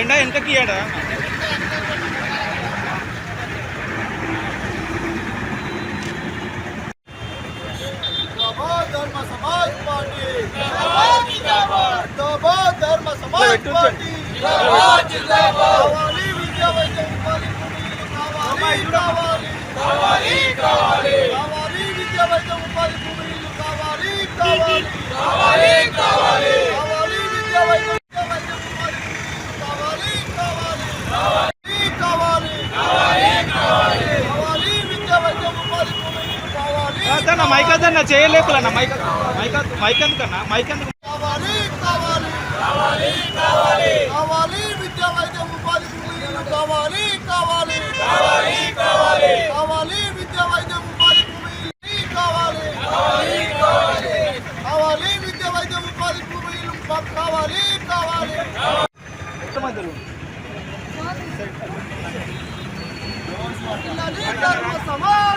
జెండా వెనకకి ఇయ్యాడా? धर्म समाज पार्टी जिंदाबाद, धर्म समाज पार्टी कावाली विद्या వైద్య ఉపాధి కావాలి కావాలి కావాలి విద్యా వైద్య ఉపాధి కావాలి కావాలి కావాలి కావాలి కావాలి విద్యా వైద్య ఉపాధి కావాలి కావాలి కావాలి కావాలి కావాలి విద్యా వైద్య ఉపాధి కాదన్న మైక్ అదన్న చేయలేకులన్న మైక్ ఎందుకన్నా మైక్ ఎందుకు? కావాలి కావాలి కావాలి కావాలి కావాలి విద్యా వైద్య ఉపాధి కావాలి కావాలి కావాలి కావాలి కావాలి విద్యా వైద్య ఉపాధి కావాలి కావాలి కావాలి కావాలి విద్యా వైద్య ఉపాధి కావాలి కావాలి धर्म समाज धर्म समाज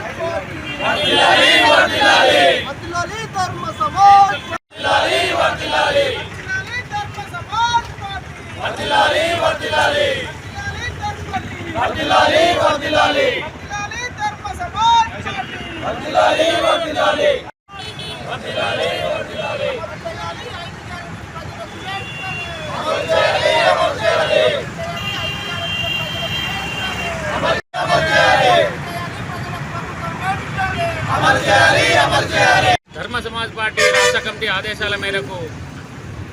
ధర్మ సమాజ్ పార్టీ రాష్ట్ర కమిటీ ఆదేశాల మేరకు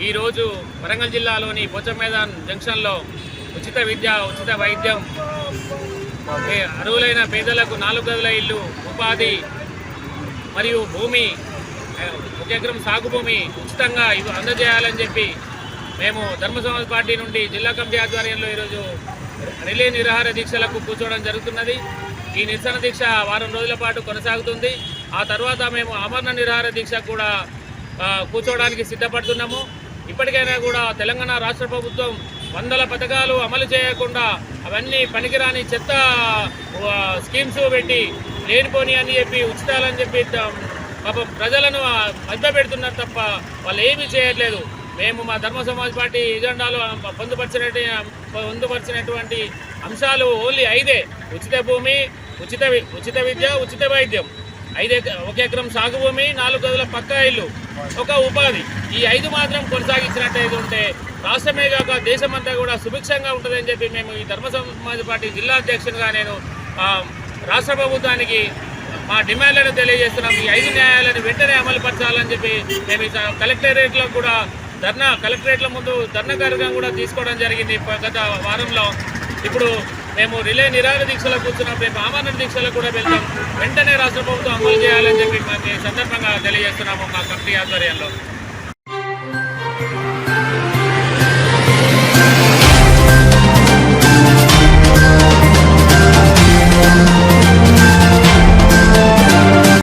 ఈరోజు వరంగల్ జిల్లాలోని పోచమేదాన్ జంక్షన్లో ఉచిత విద్య, ఉచిత వైద్యం, అర్హులైన పేదలకు 4 గదుల ఇల్లు, ఉపాధి మరియు భూమి, 1 ఎకరం సాగు భూమి ఉచితంగా అందజేయాలని చెప్పి మేము ధర్మ సమాజ్ పార్టీ నుండి జిల్లా కమిటీ ఆధ్వర్యంలో ఈరోజు రిలే నిరాహార దీక్షలకు కూర్చోవడం జరుగుతున్నది. ఈ నిరసన దీక్ష వారం రోజుల పాటు కొనసాగుతుంది. ఆ తర్వాత మేము ఆమరణ నిరాహార దీక్ష కూడా కూర్చోవడానికి సిద్ధపడుతున్నాము. ఇప్పటికైనా కూడా తెలంగాణ రాష్ట్ర ప్రభుత్వం 100 పథకాలు అమలు చేయకుండా అవన్నీ పనికిరాని చెత్త స్కీమ్స్ పెట్టి లేనిపోని అని చెప్పి ఉచితాలని చెప్పి పాపం ప్రజలను మధ్యపెడుతున్నారు తప్ప వాళ్ళు ఏమీ చేయట్లేదు. మేము మా ధర్మ సమాజ్ పార్టీ ఎజెండాలో పొందుపరిచినటువంటి అంశాలు ఓన్లీ 5: ఉచిత భూమి, ఉచిత విద్య, ఉచిత వైద్యం, 1 ఎకరం సాగు భూమి, 4 గదుల పక్కా ఇల్లు, 1 ఉపాధి. ఈ 5 మాత్రం కొనసాగించినట్టయితే ఉంటే రాష్ట్రమే కాక దేశమంతా కూడా సుభిక్షంగా ఉంటుందని చెప్పి మేము ఈ ధర్మ సమాజ్ పార్టీ జిల్లా అధ్యక్షునిగా నేను రాష్ట్ర ప్రభుత్వానికి మా డిమాండ్లను తెలియజేస్తున్నాం. ఈ 5 న్యాయాలను వెంటనే అమలుపరచాలని చెప్పి మేము కలెక్టరేట్లో కూడా కలెక్టరేట్ల ముందు ధర్నా కార్యక్రమం కూడా తీసుకోవడం జరిగింది గత వారంలో. ఇప్పుడు మేము రిలే నిరాహార దీక్షలో కూర్చున్నాం. రేపు ఆమరణ దీక్షలకు కూడా వెళ్తాం. వెంటనే రాష్ట్ర ప్రభుత్వం అమలు చేయాలని చెప్పి మేము సందర్భంగా తెలియజేస్తున్నాము మా కమిటీ ఆధ్వర్యంలో.